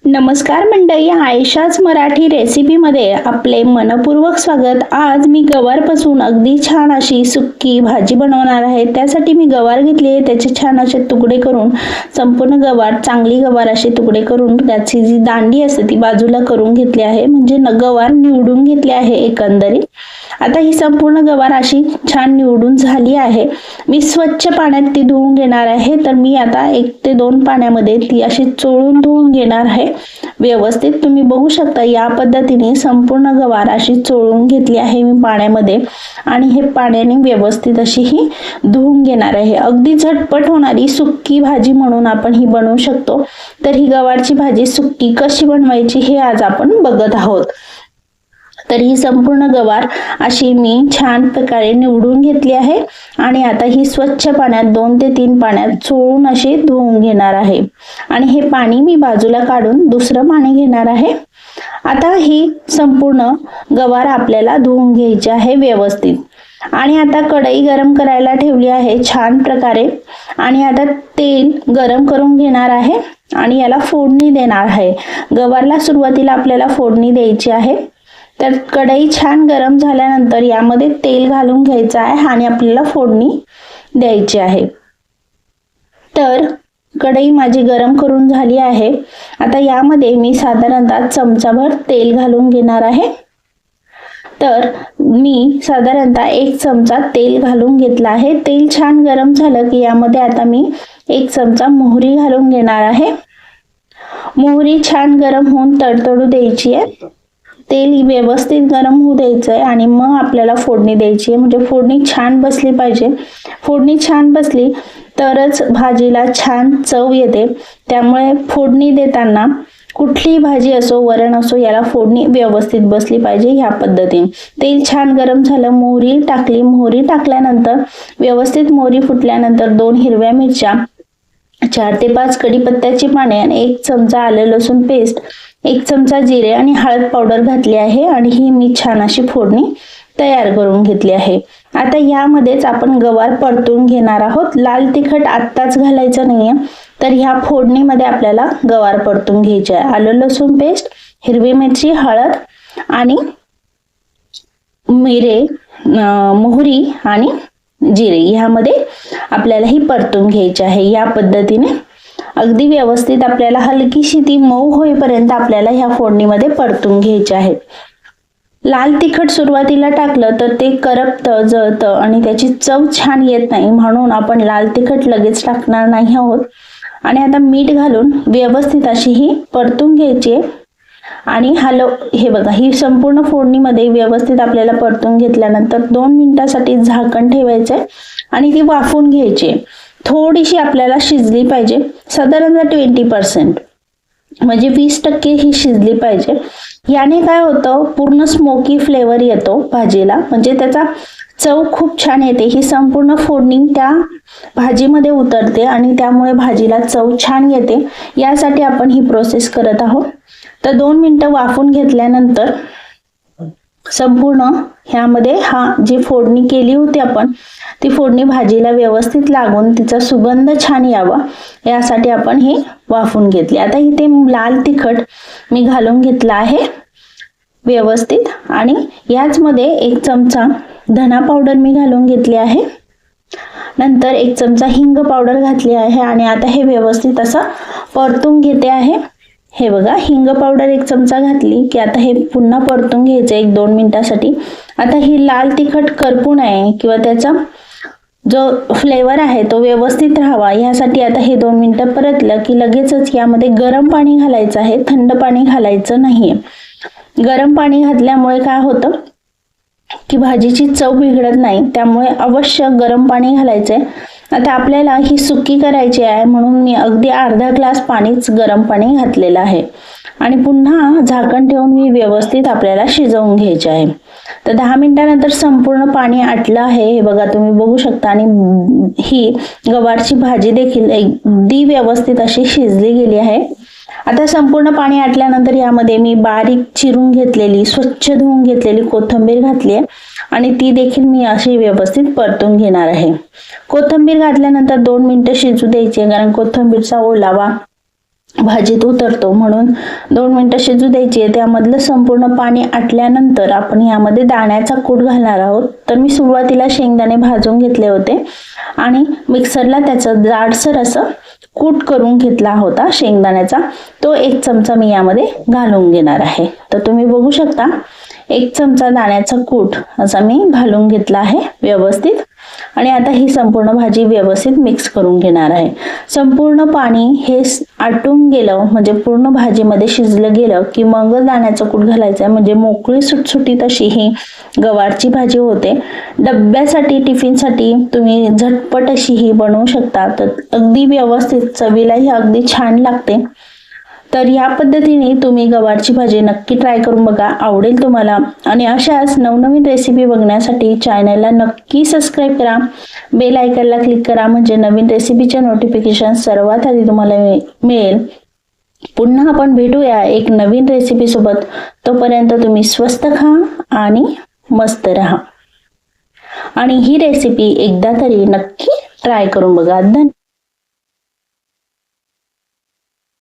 नमस्कार मंडळी, आयशाच मराठी रेसिपीमध्ये आपले मनपूर्वक स्वागत। आज मी गवारपासून अगदी छान अशी सुक्की भाजी बनवणार आहे। त्यासाठी मी गवार घेतली आहे, त्याचे छान असे तुकडे करून संपूर्ण गवार चांगली गवार असे तुकडे करून त्याची जी दांडी असते ती बाजूला करून घेतली आहे, म्हणजे गवार निवडून घेतली आहे एकंदरीत। आता ही संपूर्ण गवार अशी छान निवडून झाली आहे। मी स्वच्छ पाण्यात ती धुवून घेणार आहे। तर मी आता 1 ते 2 पाण्यामध्ये ती अशी चोळून धुवून घेणार आहे व्यवस्थित। तुम्ही बघू शकता या पद्धतीने संपूर्ण गवार अशी चोळून घेतली आहे मी पाण्यामध्ये, आणि हे पाण्याने व्यवस्थित अशी ही धुवून घेणार आहे। अगदी झटपट होणारी सुक्की भाजी म्हणून आपण ही बनवू शकतो। तर ही गवारची भाजी सुक्की कशी बनवायची हे आज आपण बघत आहोत। तर ही संपूर्ण गवार अशी मी छान प्रकारे निवडून घेतली आहे, आणि आता ही स्वच्छ पाण्यात 2 ते 3 पाण्यात चोळून अशी धुवून घेणार आहे। आणि हे पाणी मी बाजूला काढून दुसरं पाणी घेणार आहे। आता ही संपूर्ण गवार आपल्याला धुवून घ्यायची आहे व्यवस्थित। आणि आता कढई गरम करायला ठेवली आहे छान प्रकारे, आणि आता तेल गरम करून घेणार आहे आणि याला फोडणी देणार आहे। गवारला सुरुवातीला आपल्याला फोडणी द्यायची आहे। तर कढई छान गरम झाल्यानंतर यामध्ये तेल घालून घ्यायचं आहे आणि आपल्याला फोडणी द्यायची आहे। तर कढई माझी गरम करून झाली आहे। आता यामध्ये मी साधारणतः चमचाभर तेल घालून घेणार आहे। तर मी साधारणतः 1 चमचा तेल घालून घेतला आहे। तेल छान गरम झालं की यामध्ये आता मी 1 चमचा मोहरी घालून घेणार आहे। मोहरी छान गरम होऊन तडतडू द्यायची आहे। तेल व्यवस्थित गरम होऊ द्यायचं आहे आणि मग आपल्याला फोडणी द्यायची आहे, म्हणजे फोडणी छान बसली पाहिजे। फोडणी छान बसली तरच भाजीला छान चव येते। त्यामुळे फोडणी देताना कुठलीही भाजी असो, वरण असो, याला फोडणी व्यवस्थित बसली पाहिजे। ह्या पद्धतीने तेल छान गरम झालं, मोहरी टाकली। मोहरी टाकल्यानंतर व्यवस्थित मोहरी फुटल्यानंतर 2 हिरव्या मिरच्या, 4 ते 5 कढीपत्त्याची पाने आणि 1 चमचा आलं लसूण पेस्ट, 1 चमचा जिरे आणि हळद पावडर घातली आहे, आणि ही मी छान अशी फोडणी तयार करून घेतली आहे। आता यामध्येच आपण गवार परतून घेणार आहोत। लाल तिखट आत्ताच घालायचं नाहीये, तर ह्या फोडणीमध्ये आपल्याला गवार परतून घ्यायची आहे। आलं लसूण पेस्ट, हिरवी मिरची, हळद आणि मिरे, मोहरी आणि जिरे ह्यामध्ये आपल्याला ही परतून घ्यायची आहे। या पद्धतीने अगदी व्यवस्थित आपल्याला हलकीशी ती मऊ होईपर्यंत आपल्याला ह्या फोडणीमध्ये परतून घ्यायचे आहे। लाल तिखट सुरुवातीला टाकलं तर ते करपतं, जळतं आणि त्याची चव छान येत नाही, म्हणून आपण लाल तिखट लगेच टाकणार नाही आहोत। आणि आता मीठ घालून व्यवस्थित अशी ही परतून घ्यायची आहे। आणि हे बघा, ही संपूर्ण फोडणीमध्ये व्यवस्थित आपल्याला परतून घेतल्यानंतर 2 मिनिटांसाठी झाकण ठेवायचंय आणि ती वाफवून घ्यायची आहे। थोडीशी आपल्याला शिजली पाहिजे, साधारणतः 20%, म्हणजे 20% ही शिजली पाहिजे। याने काय होतं, पूर्ण स्मोकी फ्लेवर येतो भाजीला, म्हणजे त्याचा चव खूप छान येते। ही संपूर्ण फोडणी त्या भाजीमध्ये उतरते आणि त्यामुळे भाजीला चव छान येते। यासाठी आपण ही प्रोसेस करत आहोत। तर 2 मिनिटं वाफवून घेतल्यानंतर संपूर्ण ह्यामध्ये जी फोडणी केली होती आपण, ती फोडणी भाजीला व्यवस्थित लागून तिचा सुगंध छान यावा यासाठी आपण हे वाफवून घेतले। आता इथे लाल तिखट मी घालून घेतला आहे व्यवस्थित, आणि याचमध्ये 1 चमचा धना पावडर मी घालून घेतली आहे। नंतर 1 चमचा हिंग पावडर घातली आहे, आणि आता हे व्यवस्थित असं परतून घेते आहे। हे बघा, हिंग पावडर 1 चमचा घातली की आता हे पुन्हा परतून घ्यायचं 1-2 मिनिटांसाठी। आता ही लाल तिखट करपू नये किंवा त्याचा जो फ्लेवर आहे तो व्यवस्थित राहावा यासाठी आता हे 2 मिनिटं परतलं की लगेचच यामध्ये गरम पाणी घालायचं आहे, थंड पाणी घालायचं नाहीये। गरम पाणी घातल्यामुळे काय होतं की भाजीची चव बिघडत नाही, त्यामुळे अवश्य गरम पाणी घालायचंय। आता आपल्याला ही सुक्की करायची आहे, म्हणून मी अगदी अर्धा ग्लास पाणीच गरम पाणी घातलेलं आहे, आणि पुन्हा झाकण ठेवून मी व्यवस्थित आपल्याला शिजवून घ्यायचे आहे। तर 10 मिनिटांनंतर संपूर्ण पाणी आटलं आहे, हे बघा तुम्ही बघू शकता, आणि ही गवारची भाजी देखील अगदी व्यवस्थित अशी शिजली गेली आहे। आता संपूर्ण पाणी आटल्यानंतर यामध्ये मी बारीक चिरून घेतलेली, स्वच्छ धुवून घेतलेली कोथिंबीर घातली आहे, आणि ती देखील मी अशी व्यवस्थित परतून घेणार आहे। कोथिंबीर घातल्यानंतर 2 मिनिटं शिजू द्यायची, कारण कोथिंबीरचा ओलावा भाजीत उतरतो, म्हणून 2 मिनिटं शिजू द्यायची आहे. त्यामधलं संपूर्ण पाणी आटल्यानंतर आपण यामध्ये दाण्याचा कूट घालणार आहोत. तर मी सुरुवातीला शेंगदाणे भाजून घेतले होते आणि मिक्सरला त्याचं जाडसर असं कूट करून घेतला होता शेंगदाण्याचा. तो 1 चमचा मी यामध्ये घालून घेणार आहे. तर तुम्ही बघू शकता 1 चमचा दाण्याचा कूट असा मी घालून घेतला आहे व्यवस्थित. आणि आता ही संपूर्ण भाजी व्यवस्थित मिक्स करून घेणार आहे. संपूर्ण पाणी हे आटून गेलं म्हणजे पूर्ण भाजीमध्ये शिजलं गेलं की मग दाण्याचं कूट घालायचं आहे, म्हणजे मोकळी सुटसुटीत अशी ही गवारची भाजी होते. डब्यासाठी टिफिनसाठी तुम्ही झटपट अशी ही बनवू शकता. तर अगदी व्यवस्थित चवीलाही अगदी छान लागते. तर या पद्धतीने तुम्ही गवारची भाजी नक्की ट्राय करून बघा, आवडेल तुम्हाला. आणि अशाच नवनवीन रेसिपी बघण्यासाठी चॅनलला नक्की सबस्क्राईब करा, बेल आयकॉनला क्लिक करा, म्हणजे नवीन रेसिपीचे नोटिफिकेशन सर्वात आधी तुम्हाला मिळेल. पुन्हा आपण भेटूया एक नवीन रेसिपी सोबत. तोपर्यंत तुम्ही स्वस्त खा आणि मस्त राहा. आणि ही रेसिपी एकदा तरी नक्की ट्राय करून बघा. धन्यवाद.